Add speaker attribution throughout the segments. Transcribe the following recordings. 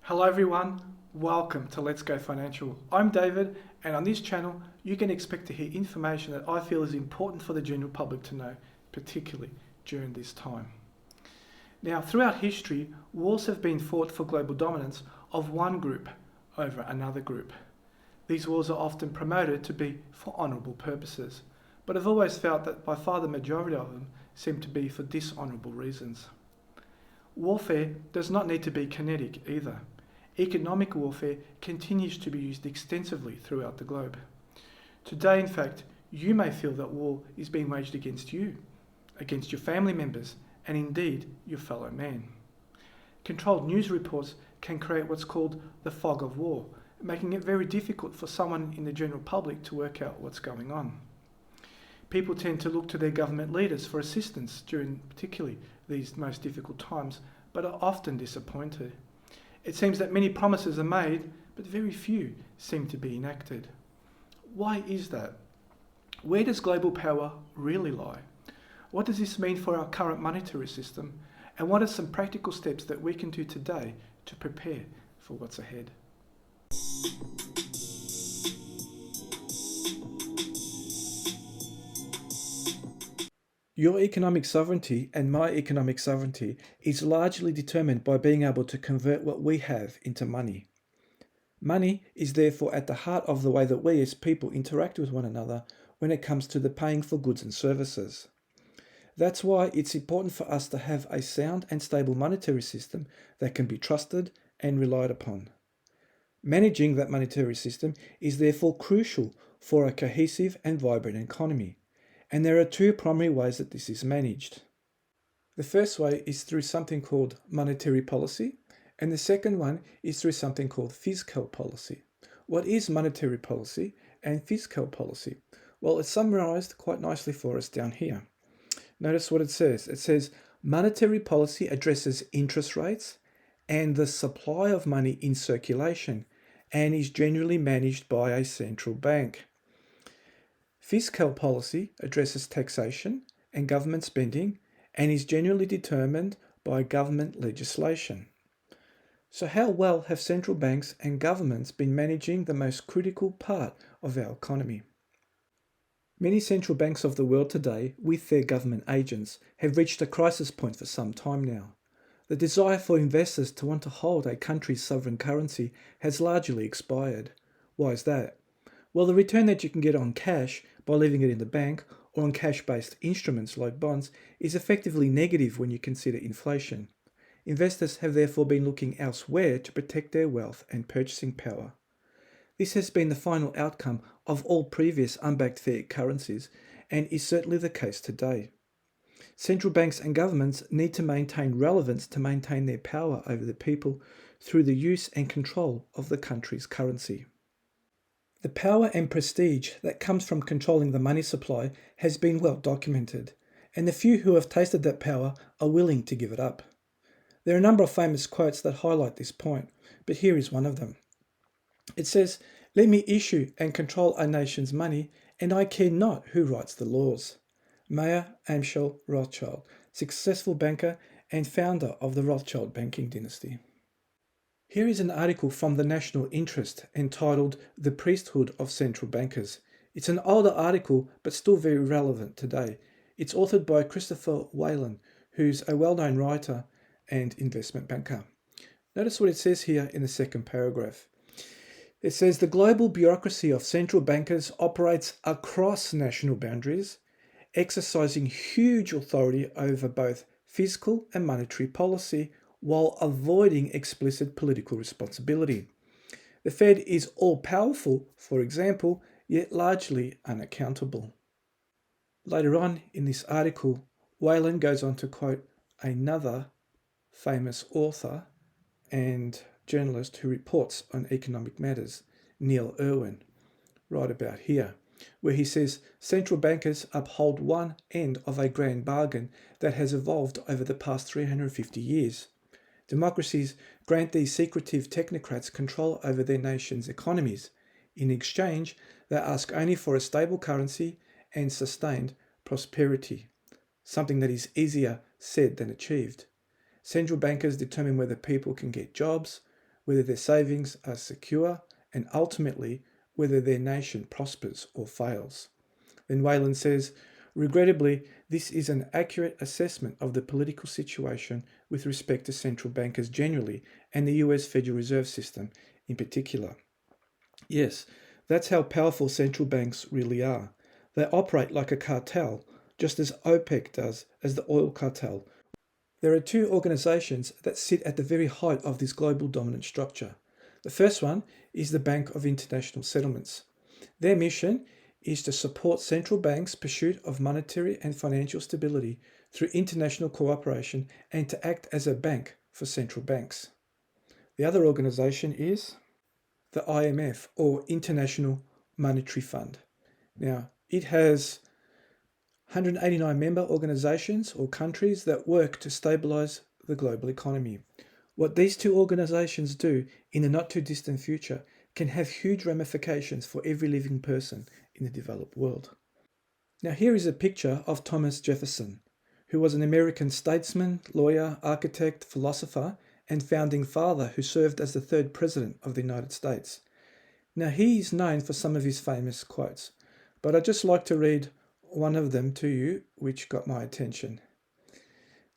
Speaker 1: Hello everyone, welcome to Let's Go Financial. I'm David, and on this channel you can expect to hear information that I feel is important for the general public to know, particularly during this time. Now, throughout history, wars have been fought for global dominance of one group over another group. These wars are often promoted to be for honourable purposes, but I've always felt that by far the majority of them seem to be for dishonourable reasons. Warfare does not need to be kinetic either. Economic warfare continues to be used extensively throughout the globe. Today, in fact, you may feel that war is being waged against you, against your family members, and indeed your fellow man. Controlled news reports can create what's called the fog of war, making it very difficult for someone in the general public to work out what's going on. People tend to look to their government leaders for assistance during particularly these most difficult times, but are often disappointed. It seems that many promises are made, but very few seem to be enacted. Why is that? Where does global power really lie? What does this mean for our current monetary system? And what are some practical steps that we can do today to prepare for what's ahead? Your economic sovereignty and my economic sovereignty is largely determined by being able to convert what we have into money. Money is therefore at the heart of the way that we as people interact with one another when it comes to the paying for goods and services. That's why it's important for us to have a sound and stable monetary system that can be trusted and relied upon. Managing that monetary system is therefore crucial for a cohesive and vibrant economy. And there are two primary ways that this is managed. The first way is through something called monetary policy, and the second one is through something called fiscal policy. What is monetary policy and fiscal policy? Well, it's summarized quite nicely for us down here. Notice what it says. It says monetary policy addresses interest rates and the supply of money in circulation and is generally managed by a central bank. Fiscal policy addresses taxation and government spending and is generally determined by government legislation. So how well have central banks and governments been managing the most critical part of our economy? Many central banks of the world today, with their government agents, have reached a crisis point for some time now. The desire for investors to want to hold a country's sovereign currency has largely expired. Why is that? Well, the return that you can get on cash by leaving it in the bank or on cash-based instruments like bonds is effectively negative when you consider inflation. Investors have therefore been looking elsewhere to protect their wealth and purchasing power. This has been the final outcome of all previous unbacked fiat currencies and is certainly the case today. Central banks and governments need to maintain relevance to maintain their power over the people through the use and control of the country's currency. The power and prestige that comes from controlling the money supply has been well documented, and the few who have tasted that power are willing to give it up. There are a number of famous quotes that highlight this point, but here is one of them. It says, "Let me issue and control a nation's money, and I care not who writes the laws." Mayer Amschel Rothschild, successful banker and founder of the Rothschild banking dynasty. Here is an article from the National Interest entitled "The Priesthood of Central Bankers." It's an older article, but still very relevant today. It's authored by Christopher Whalen, who's a well-known writer and investment banker. Notice what it says here in the second paragraph. It says, "The global bureaucracy of central bankers operates across national boundaries, exercising huge authority over both fiscal and monetary policy, while avoiding explicit political responsibility. The Fed is all-powerful, for example, yet largely unaccountable." Later on in this article, Whalen goes on to quote another famous author and journalist who reports on economic matters, Neil Irwin, right about here, where he says, "Central bankers uphold one end of a grand bargain that has evolved over the past 350 years. Democracies grant these secretive technocrats control over their nation's economies. In exchange, they ask only for a stable currency and sustained prosperity, something that is easier said than achieved. Central bankers determine whether people can get jobs, whether their savings are secure, and ultimately whether their nation prospers or fails. Then Whalen says, regrettably, this is an accurate assessment of the political situation with respect to central bankers generally and the US Federal Reserve System in particular. Yes, that's how powerful central banks really are. They operate like a cartel, just as OPEC does as the oil cartel. There are two organisations that sit at the very height of this global dominant structure. The first one is the Bank of International Settlements. Their mission is to support central banks' pursuit of monetary and financial stability through international cooperation and to act as a bank for central banks. The other organisation is the IMF, or International Monetary Fund. Now, it has 189 member organisations or countries that work to stabilise the global economy. What these two organisations do in the not too distant future can have huge ramifications for every living person in the developed world. Now here is a picture of Thomas Jefferson, who was an American statesman, lawyer, architect, philosopher, and founding father who served as the third president of the United States. Now he is known for some of his famous quotes, but I'd just like to read one of them to you, which got my attention.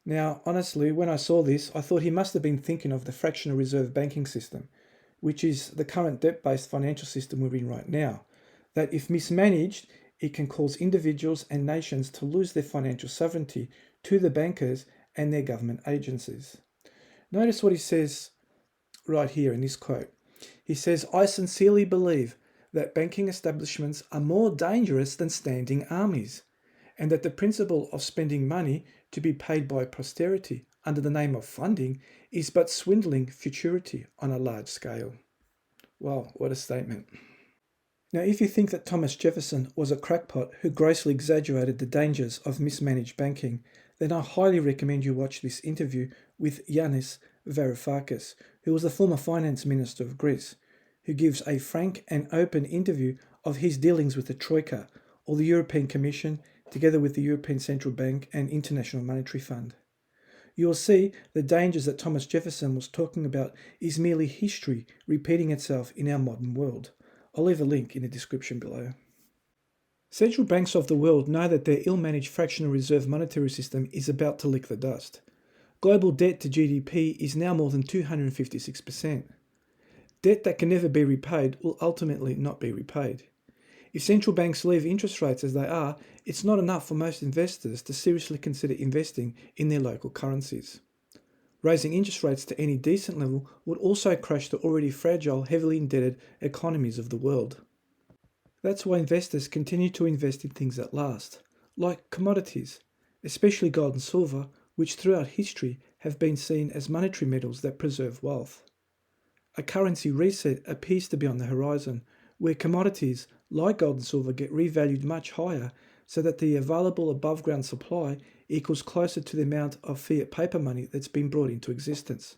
Speaker 1: Now, honestly, when I saw this, I thought he must have been thinking of the fractional reserve banking system, which is the current debt-based financial system we're in right now, that if mismanaged, it can cause individuals and nations to lose their financial sovereignty to the bankers and their government agencies. Notice what he says right here in this quote. He says, "I sincerely believe that banking establishments are more dangerous than standing armies, and that the principle of spending money to be paid by posterity under the name of funding is but swindling futurity on a large scale." Wow, what a statement. Now, if you think that Thomas Jefferson was a crackpot who grossly exaggerated the dangers of mismanaged banking, then I highly recommend you watch this interview with Yanis Varoufakis, who was the former finance minister of Greece, who gives a frank and open interview of his dealings with the Troika, or the European Commission, together with the European Central Bank and International Monetary Fund. You will see the dangers that Thomas Jefferson was talking about is merely history repeating itself in our modern world. I'll leave a link in the description below. Central banks of the world know that their ill-managed fractional reserve monetary system is about to lick the dust. Global debt to GDP is now more than 256%. Debt that can never be repaid will ultimately not be repaid. If central banks leave interest rates as they are, it's not enough for most investors to seriously consider investing in their local currencies. Raising interest rates to any decent level would also crush the already fragile, heavily indebted economies of the world. That's why investors continue to invest in things that last, like commodities, especially gold and silver, which throughout history have been seen as monetary metals that preserve wealth. A currency reset appears to be on the horizon, where commodities like gold and silver get revalued much higher so that the available above-ground supply equals closer to the amount of fiat paper money that's been brought into existence.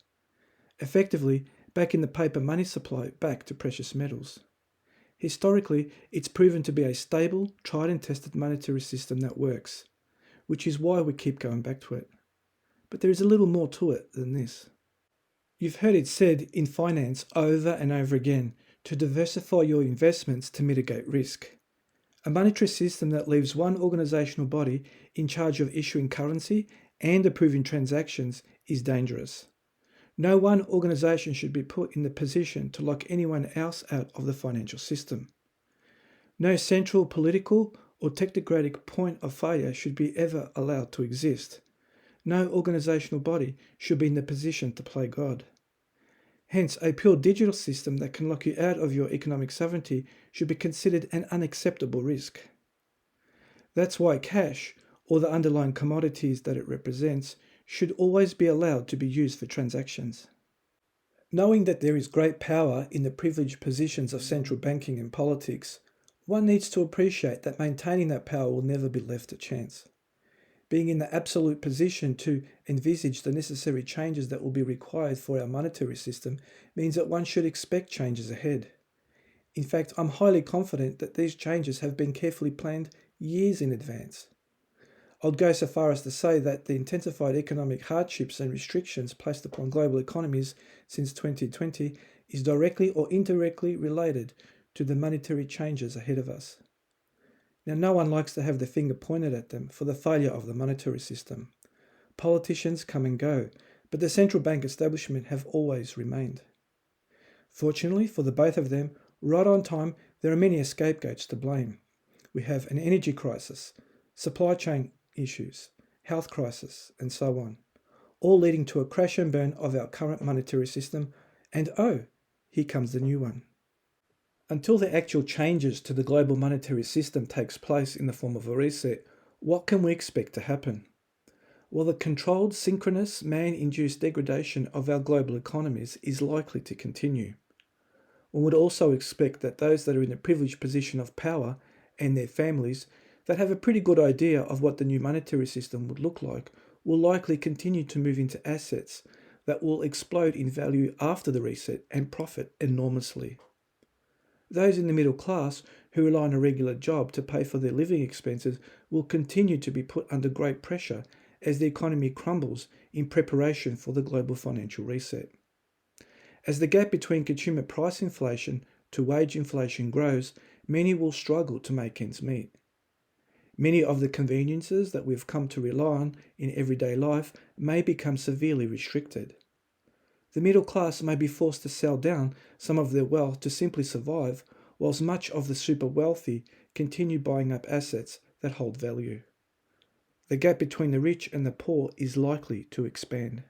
Speaker 1: Effectively, backing the paper money supply back to precious metals. Historically, it's proven to be a stable, tried and tested monetary system that works, which is why we keep going back to it. But there is a little more to it than this. You've heard it said in finance over and over again to diversify your investments to mitigate risk. A monetary system that leaves one organisational body in charge of issuing currency and approving transactions is dangerous. No one organisation should be put in the position to lock anyone else out of the financial system. No central political or technocratic point of failure should be ever allowed to exist. No organisational body should be in the position to play God. Hence, a pure digital system that can lock you out of your economic sovereignty should be considered an unacceptable risk. That's why cash, or the underlying commodities that it represents, should always be allowed to be used for transactions. Knowing that there is great power in the privileged positions of central banking and politics, one needs to appreciate that maintaining that power will never be left to chance. Being in the absolute position to envisage the necessary changes that will be required for our monetary system means that one should expect changes ahead. In fact, I'm highly confident that these changes have been carefully planned years in advance. I'd go so far as to say that the intensified economic hardships and restrictions placed upon global economies since 2020 is directly or indirectly related to the monetary changes ahead of us. Now, no one likes to have the finger pointed at them for the failure of the monetary system. Politicians come and go, but the central bank establishment have always remained. Fortunately for the both of them, right on time, there are many scapegoats to blame. We have an energy crisis, supply chain issues, health crisis, and so on, all leading to a crash and burn of our current monetary system, and oh, here comes the new one. Until the actual changes to the global monetary system takes place in the form of a reset, what can we expect to happen? Well, the controlled, synchronous, man-induced degradation of our global economies is likely to continue. One would also expect that those that are in a privileged position of power and their families that have a pretty good idea of what the new monetary system would look like will likely continue to move into assets that will explode in value after the reset and profit enormously. Those in the middle class who rely on a regular job to pay for their living expenses will continue to be put under great pressure as the economy crumbles in preparation for the global financial reset. As the gap between consumer price inflation to wage inflation grows, many will struggle to make ends meet. Many of the conveniences that we've come to rely on in everyday life may become severely restricted. The middle class may be forced to sell down some of their wealth to simply survive, whilst much of the super wealthy continue buying up assets that hold value. The gap between the rich and the poor is likely to expand.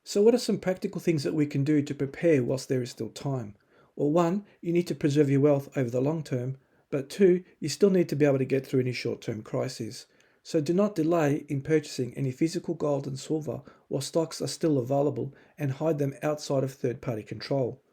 Speaker 1: So what are some practical things that we can do to prepare whilst there is still time? Well, one, you need to preserve your wealth over the long term, but two, you still need to be able to get through any short-term crises. So do not delay in purchasing any physical gold and silver while stocks are still available and hide them outside of third-party control.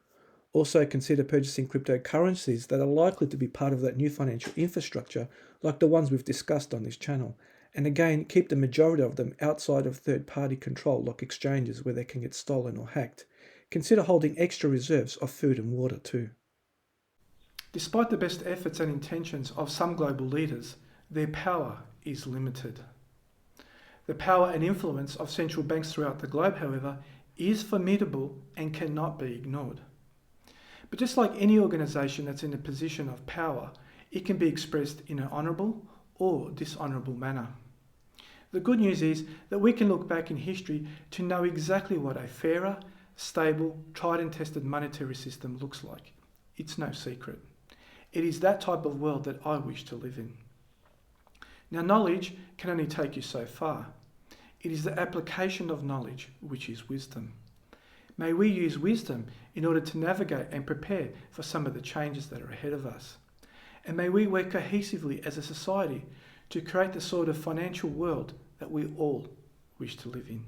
Speaker 1: Also consider purchasing cryptocurrencies that are likely to be part of that new financial infrastructure like the ones we've discussed on this channel. And again, keep the majority of them outside of third-party control like exchanges where they can get stolen or hacked. Consider holding extra reserves of food and water too. Despite the best efforts and intentions of some global leaders, their power is limited. The power and influence of central banks throughout the globe, however, is formidable and cannot be ignored. But just like any organisation that's in a position of power, it can be expressed in an honourable or dishonourable manner. The good news is that we can look back in history to know exactly what a fairer, stable, tried and tested monetary system looks like. It's no secret. It is that type of world that I wish to live in. Now, knowledge can only take you so far. It is the application of knowledge which is wisdom. May we use wisdom in order to navigate and prepare for some of the changes that are ahead of us. And may we work cohesively as a society to create the sort of financial world that we all wish to live in.